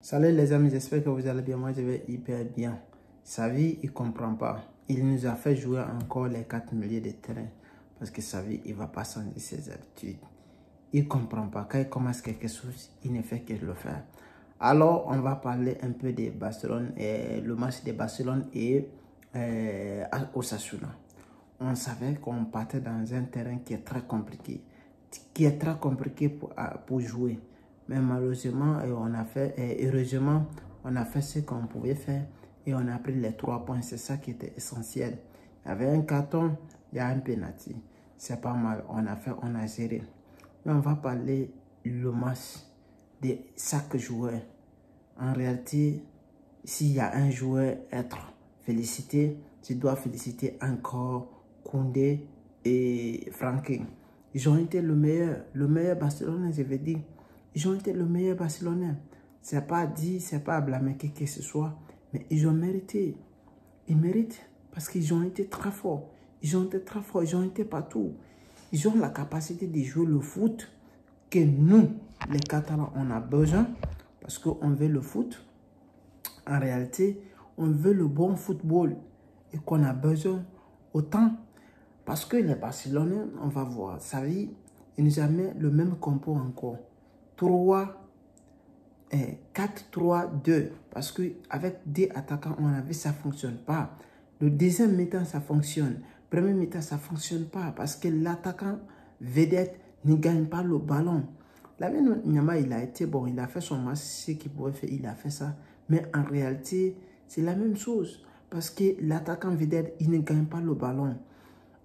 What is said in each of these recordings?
Salut les amis, j'espère que vous allez bien. Moi je vais hyper bien. Xavi, il comprend pas. Il nous a fait jouer encore les 4 milieux de terrain. Parce que Xavi, il va pas changer ses habitudes. Il comprend pas. Quand il commence quelque chose, il ne fait que le faire. Alors, on va parler un peu de Barcelone et le match de Barcelone et Osasuna. On savait qu'on partait dans un terrain qui est très compliqué. Pour jouer. Mais malheureusement, heureusement, on a fait ce qu'on pouvait faire et on a pris les 3 points. C'est ça qui était essentiel. Il y avait un carton, il y a un penalty. C'est pas mal. On a géré. Mais on va parler le match de chaque joueur. En réalité, s'il y a un joueur à être félicité, tu dois féliciter encore Koundé et Frankie. Ils ont été le meilleur Barcelonais, je veux dire. Ils ont été le meilleur Barcelonais. C'est pas dit, c'est pas à blâmer qui que ce soit, mais ils ont mérité. Ils méritent parce qu'ils ont été très forts. Ils ont été très forts, ils ont été partout. Ils ont la capacité de jouer le foot que nous, les Catalans, on a besoin parce qu'on veut le foot. En réalité, on veut le bon football et qu'on a besoin autant. Parce que les Barcelonais, on va voir, Xavi, il nous a mis le même compo encore. 4-3-2. Parce qu'avec des attaquants, on a vu ça ne fonctionne pas. Le deuxième mi-temps, ça fonctionne. Premier mi-temps, ça ne fonctionne pas. Parce que l'attaquant vedette ne gagne pas le ballon. Lamine Yamal, il a été bon. Il a fait son match, ce qu'il pouvait faire, il a fait ça. Mais en réalité, c'est la même chose. Parce que l'attaquant vedette, il ne gagne pas le ballon.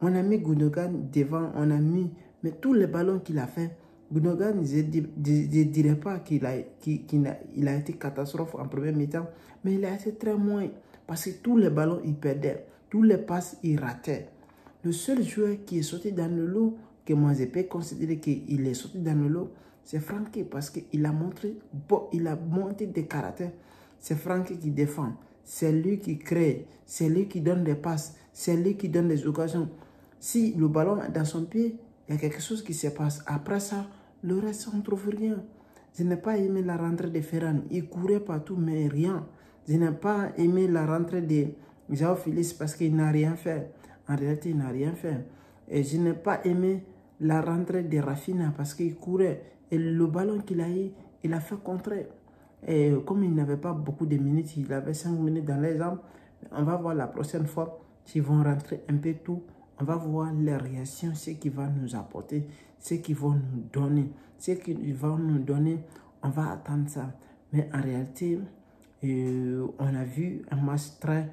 On a mis Gundogan devant, on a mis... Mais tous les ballons qu'il a fait, Gundogan, je ne dirais pas qu'il a été catastrophe en premier mi-temps, mais il a été très moins. Parce que tous les ballons, il perdait. Tous les passes, il ratait. Le seul joueur qui est sorti dans le lot, que moi je peux considérer qu'il est sorti dans le lot, c'est Frankie. Parce qu'il a montré, il a monté des caractères. C'est Frankie qui défend. C'est lui qui crée. C'est lui qui donne des passes. C'est lui qui donne des occasions. Si le ballon est dans son pied, il y a quelque chose qui se passe. Après ça, le reste, on ne trouve rien. Je n'ai pas aimé la rentrée de Ferran. Il courait partout, mais rien. Je n'ai pas aimé la rentrée de João Félix parce qu'il n'a rien fait. En réalité, il n'a rien fait. Et je n'ai pas aimé la rentrée de Rafinha parce qu'il courait. Et le ballon qu'il a eu, il a fait contrer. Et comme il n'avait pas beaucoup de minutes, il avait 5 minutes dans les jambes. On va voir la prochaine fois s'ils vont rentrer un peu tout. On va voir les réactions, ce qu'ils vont nous apporter, ce qu'ils vont nous donner. Ce qu'ils vont nous donner, on va attendre ça. Mais en réalité, on a vu un match très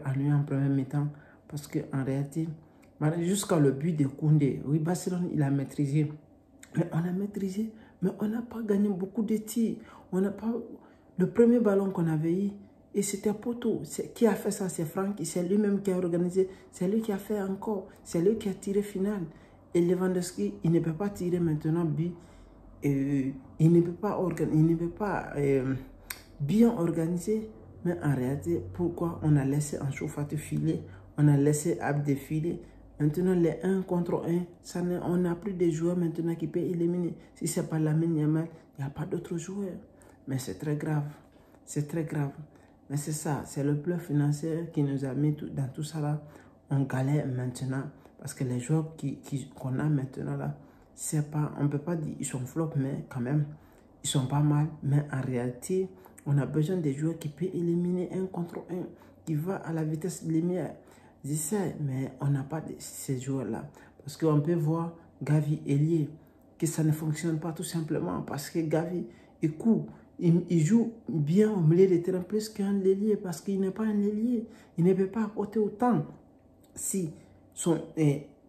ennuyant en premier mi-temps. Parce qu'en réalité, jusqu'à le but de Koundé, oui, Barcelone, il a maîtrisé. Mais on a maîtrisé, mais on n'a pas gagné beaucoup de tirs. On n'a pas... Le premier ballon qu'on avait eu, et c'était poteau. Qui a fait ça? C'est Franck. C'est lui-même qui a organisé. C'est lui qui a fait encore. C'est lui qui a tiré final. Et Lewandowski, il ne peut pas tirer maintenant but. Il ne peut pas, bien organiser. Mais en réalité, pourquoi on a laissé Ansu Fati filer? On a laissé Abde filer. Maintenant, les 1 contre 1, on n'a plus de joueurs maintenant qui peuvent éliminer. Si ce n'est pas Lamine Yamal, il n'y a pas d'autres joueurs. Mais c'est très grave. C'est très grave. Mais c'est ça, c'est le plan financier qui nous a mis dans tout ça là. On galère maintenant. Parce que les joueurs qu'on a maintenant là, c'est pas, on ne peut pas dire qu'ils sont flops, mais quand même, ils sont pas mal. Mais en réalité, on a besoin de joueurs qui peuvent éliminer 1 contre 1, qui va à la vitesse lumière. Je sais, mais on n'a pas de ces joueurs-là. Parce qu'on peut voir Gavi ailier, que ça ne fonctionne pas tout simplement. Parce que Gavi, il joue bien au milieu de terrain plus qu'un ailier. Parce qu'il n'est pas un ailier. Il ne peut pas apporter autant. Si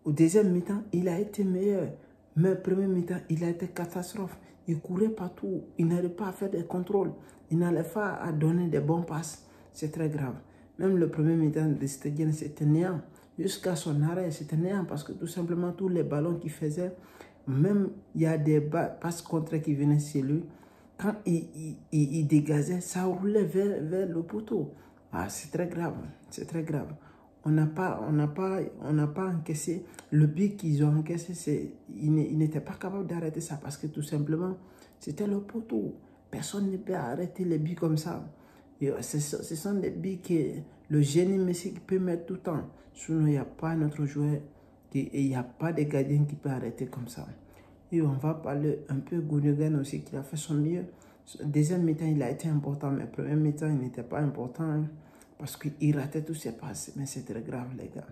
au deuxième mi-temps, il a été meilleur. Mais au premier mi-temps, il a été catastrophe. Il courait partout. Il n'arrivait pas à faire des contrôles. Il n'allait pas à donner des bons passes. C'est très grave. Même le premier mi-temps de Stegen, c'était néant. Jusqu'à son arrêt, c'était néant parce que tout simplement, tous les ballons qu'il faisait, même il y a des passes contre qui venaient chez lui, quand il dégageait, ça roulait vers le poteau. Ah, c'est très grave, c'est très grave. On n'a pas encaissé. Le but qu'ils ont encaissé, ils n'étaient pas capables d'arrêter ça parce que tout simplement, c'était le poteau. Personne ne peut arrêter les buts comme ça. Et ce sont des buts que le génie Messi peut mettre tout le temps. Sinon, il n'y a pas notre joueur et il n'y a pas de gardien qui peut arrêter comme ça. Et on va parler un peu Gundogan aussi, qui a fait son mieux. Deuxième mi-temps, il a été important, mais premier mi-temps, il n'était pas important hein, parce qu'il ratait tous ses passes. Mais c'est très grave, les gars.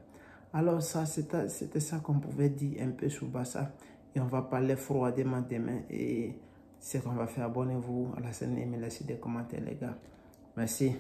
Alors, ça, c'était ça qu'on pouvait dire un peu sur Barça. Et on va parler froidement demain. Et ce qu'on va faire, abonnez-vous à la chaîne et laissez des commentaires, les gars. Merci.